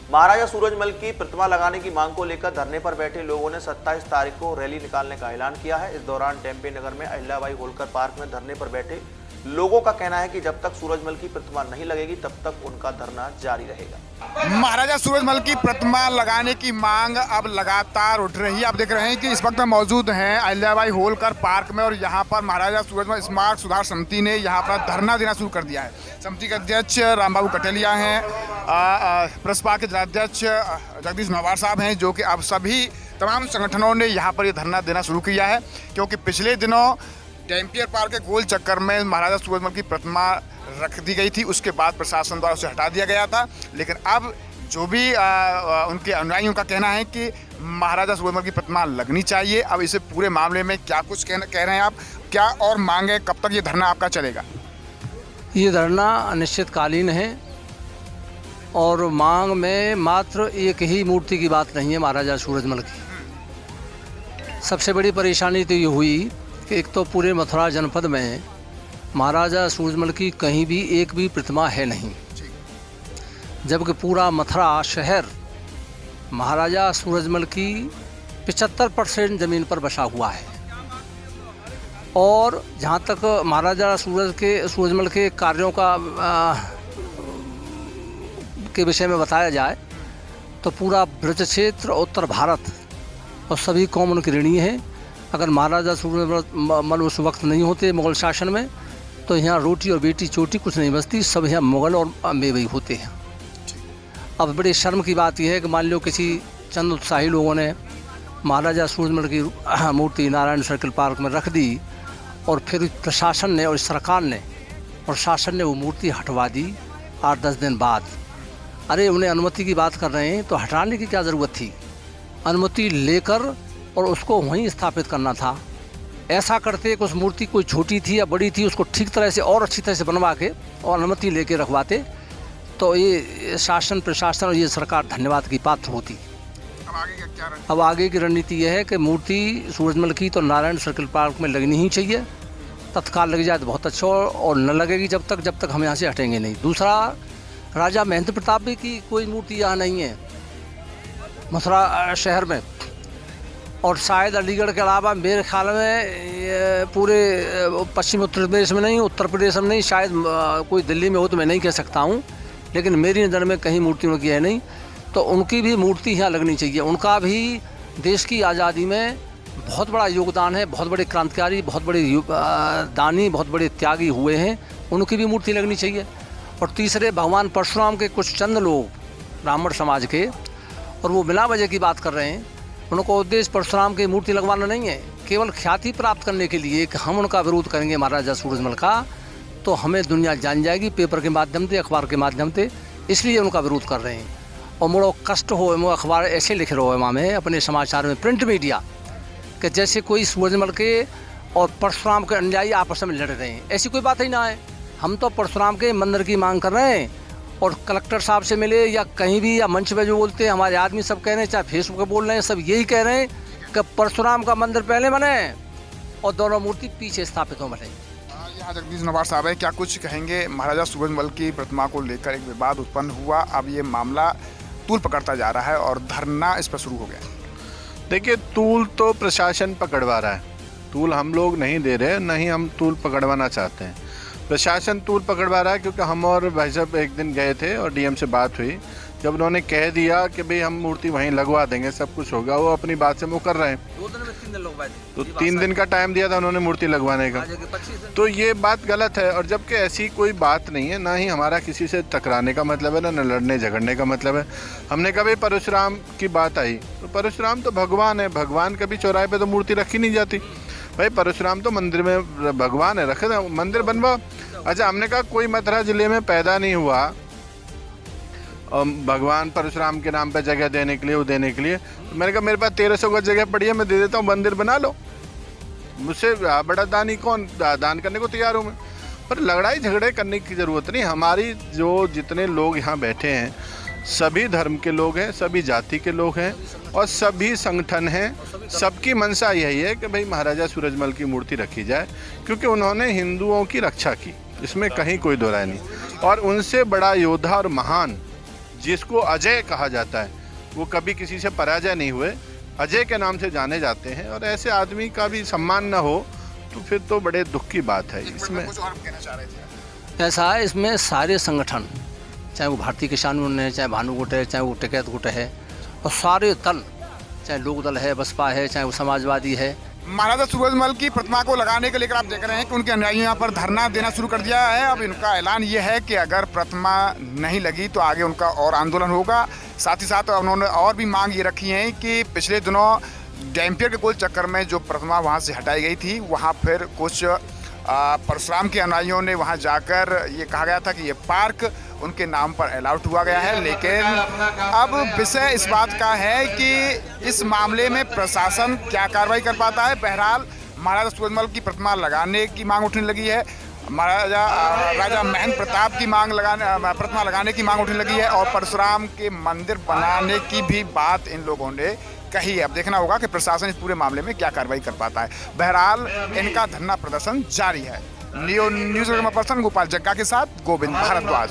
महाराजा सूरजमल की प्रतिमा लगाने की मांग को लेकर धरने पर बैठे लोगों ने 27 तारीख को रैली निकालने का ऐलान किया है। इस दौरान टेम्पे नगर में अहिल्याबाई होलकर पार्क में धरने पर बैठे लोगों का कहना है कि जब तक सूरजमल की प्रतिमा नहीं लगेगी तब तक उनका धरना जारी रहेगा। महाराजा सूरजमल की प्रतिमा लगाने की मांग अब लगातार उठ रही है। आप देख रहे हैं कि इस वक्त हम मौजूद हैं अहिल्याबाई होलकर पार्क में और यहाँ पर महाराजा सूरजमल स्मारक सुधार समिति ने यहाँ पर धरना देना शुरू कर दिया है। समिति के अध्यक्ष रामबाबू कटेलिया हैं, प्रसपा के जिलाध्यक्ष जगदीश नवार साहब हैं, जो कि अब सभी तमाम संगठनों ने यहाँ पर ये धरना देना शुरू किया है, क्योंकि पिछले दिनों टेम्पियर पार्क के गोल चक्कर में महाराजा सूरजमल की प्रतिमा रख दी गई थी। उसके बाद प्रशासन द्वारा उसे हटा दिया गया था, लेकिन अब जो भी उनके अनुयायियों का कहना है कि महाराजा सूरजमल की प्रतिमा लगनी चाहिए। अब इसे पूरे मामले में क्या कुछ कह रहे हैं आप, क्या और मांगे, कब तक ये धरना आपका चलेगा? ये धरना अनिश्चितकालीन है और मांग में मात्र एक ही मूर्ति की बात नहीं है, महाराजा सूरजमल की। सबसे बड़ी परेशानी तो ये हुई कि एक तो पूरे मथुरा जनपद में महाराजा सूरजमल की कहीं भी एक भी प्रतिमा है नहीं, जबकि पूरा मथुरा शहर महाराजा सूरजमल की 75% ज़मीन पर बसा हुआ है। और जहाँ तक महाराजा सूरजमल के कार्यों के विषय में बताया जाए तो पूरा ब्रज क्षेत्र, उत्तर भारत और सभी कौम उनकी ऋणी है। अगर महाराजा सूरजमल उस वक्त नहीं होते मुग़ल शासन में तो यहाँ रोटी और बेटी चोटी कुछ नहीं बचती, सब यहाँ मुग़ल और मेवई होते हैं। अब बड़े शर्म की बात यह है कि मान लो किसी चंद उत्साही लोगों ने महाराजा सूरजमल की मूर्ति नारायण सर्किल पार्क में रख दी और फिर प्रशासन ने और सरकार ने और शासन ने वो मूर्ति हटवा दी 8-10 दिन बाद। अरे उन्हें अनुमति की बात कर रहे हैं तो हटाने की क्या ज़रूरत थी? अनुमति लेकर और उसको वहीं स्थापित करना था। ऐसा करते कि उस मूर्ति कोई छोटी थी या बड़ी थी, उसको ठीक तरह से और अच्छी तरह से बनवा के और अनुमति लेके रखवाते तो ये शासन, प्रशासन और ये सरकार धन्यवाद की पात्र होती। अब आगे की रणनीति यह है कि मूर्ति सूरजमल की तो नारायण सर्किल पार्क में लगनी ही चाहिए। तत्काल लग जाए तो बहुत अच्छा, और न लगेगी जब तक हम यहाँ से हटेंगे नहीं। दूसरा, राजा महेंद्र प्रताप भी की कोई मूर्ति यहाँ नहीं है मथुरा शहर में, और शायद अलीगढ़ के अलावा मेरे ख्याल में पूरे पश्चिम उत्तर प्रदेश में नहीं, उत्तर प्रदेश में नहीं, शायद कोई दिल्ली में हो तो मैं नहीं कह सकता हूँ, लेकिन मेरी नज़र में कहीं मूर्ति उनकी है नहीं। तो उनकी भी मूर्ति यहाँ लगनी चाहिए। उनका भी देश की आज़ादी में बहुत बड़ा योगदान है, बहुत बड़े क्रांतिकारी, बहुत बड़े दानी, बहुत बड़े त्यागी हुए हैं, उनकी भी मूर्ति लगनी चाहिए। और तीसरे, भगवान परशुराम के कुछ चंद लोग ब्राह्मण समाज के, और वो बिना वजह की बात कर रहे हैं। उनको उद्देश्य परशुराम की मूर्ति लगवाना नहीं है, केवल ख्याति प्राप्त करने के लिए कि हम उनका विरोध करेंगे महाराजा सूरजमल का तो हमें दुनिया जान जाएगी पेपर के माध्यम से, अखबार के माध्यम से, इसलिए उनका विरोध कर रहे हैं। और मुड़ो कष्ट हो, वो अखबार ऐसे लिख रहे हो में अपने समाचार में, प्रिंट मीडिया, कि जैसे कोई सूरजमल के और परशुराम के अनुयायी आपस में लड़ रहे हैं। ऐसी कोई बात ही ना है। हम तो परशुराम के मंदिर की मांग कर रहे हैं और कलेक्टर साहब से मिले या कहीं भी या मंच पे जो बोलते हैं, हमारे आदमी सब कह रहे हैं, चाहे फेसबुक पे बोल रहे हैं, सब यही कह रहे हैं कि परशुराम का मंदिर पहले बने और दोनों मूर्ति पीछे स्थापित हो बने। यहाँ जगदीश नवार साहब है, क्या कुछ कहेंगे? महाराजा सूरजमल की प्रतिमा को लेकर एक विवाद उत्पन्न हुआ, अब ये मामला तूल पकड़ता जा रहा है और धरना इस पर शुरू हो गया। देखिए, तूल तो प्रशासन पकड़वा रहा है, तूल हम लोग नहीं दे रहे, न ही हम तूल पकड़वाना चाहते हैं। प्रशासन तूल पकड़वा रहा है, क्योंकि हम और भाई साहब एक दिन गए थे और डीएम से बात हुई। जब उन्होंने कह दिया कि भाई हम मूर्ति वहीं लगवा देंगे, सब कुछ होगा, वो अपनी बात से मुकर रहे हैं। 2 दिन में 3 दिन लगवाए थे, तो 3 दिन का टाइम दिया था उन्होंने मूर्ति लगवाने का, तो ये बात गलत है। और जबकि ऐसी कोई बात नहीं है, ना ही हमारा किसी से टकराने का मतलब है, ना लड़ने झगड़ने का मतलब है। हमने कभी परशुराम की बात आई तो परशुराम तो भगवान है, भगवान कभी चौराहे पे तो मूर्ति रखी नहीं जाती। भाई परशुराम तो मंदिर में भगवान है, रखे ना, मंदिर बनवाओ। अच्छा, हमने कहा कोई मथुरा जिले में पैदा नहीं हुआ भगवान परशुराम के नाम पे जगह देने के लिए, वो देने के लिए। मैंने कहा मेरे पास 1300 गज जगह पड़ी है, मैं दे देता हूँ, मंदिर बना लो। मुझसे बड़ा दानी कौन? दान करने को तैयार हूँ मैं। पर लड़ाई झगड़े करने की ज़रूरत नहीं। हमारी जो जितने लोग यहाँ बैठे हैं सभी धर्म के लोग हैं, सभी जाति के लोग हैं और सभी संगठन हैं। सबकी मंशा यही है कि भाई महाराजा सूरजमल की मूर्ति रखी जाए, क्योंकि उन्होंने हिंदुओं की रक्षा की, इसमें कहीं कोई दो राय नहीं। और उनसे बड़ा योद्धा और महान जिसको अजय कहा जाता है, वो कभी किसी से पराजय नहीं हुए, अजय के नाम से जाने जाते हैं। और ऐसे आदमी का भी सम्मान न हो तो फिर तो बड़े दुख की बात है। इसमें कुछ और कहना चाह रहे थे। ऐसा है, इसमें सारे संगठन, चाहे वो भारतीय किसान यूनियन है, चाहे भानु गुट है, चाहे वो टिकैत गुट है, और सारे दल, चाहे लोक दल है, बसपा है, चाहे वो समाजवादी है, महाराजा सूरजमल की प्रतिमा को लगाने के लेकर आप देख रहे हैं कि उनके अनुयायियों यहाँ पर धरना देना शुरू कर दिया है। अब इनका ऐलान ये है कि अगर प्रतिमा नहीं लगी तो आगे उनका और आंदोलन होगा। साथ ही साथ उन्होंने और भी मांग ये रखी है कि पिछले दिनों डैम्पियर के गोल चक्कर में जो प्रतिमा वहाँ से हटाई गई थी, वहाँ फिर कुछ परशुराम के अनुयायियों ने वहाँ जाकर ये कहा गया था कि ये पार्क उनके नाम पर अलाउड हुआ गया है। लेकिन अब विषय इस बात का है कि इस मामले में प्रशासन क्या कार्रवाई कर पाता है। बहरहाल महाराजा सूरजमल की प्रतिमा लगाने की मांग उठने लगी है, राजा महेंद्र प्रताप की प्रतिमा लगाने की मांग उठने लगी है, और परशुराम के मंदिर बनाने की भी बात इन लोगों ने कही है। अब देखना होगा कि प्रशासन इस पूरे मामले में क्या कार्रवाई कर पाता है। बहरहाल इनका धरना प्रदर्शन जारी है। न्यूज़ पर्सन गोपाल जग्गा के साथ गोविंद भारद्वाज।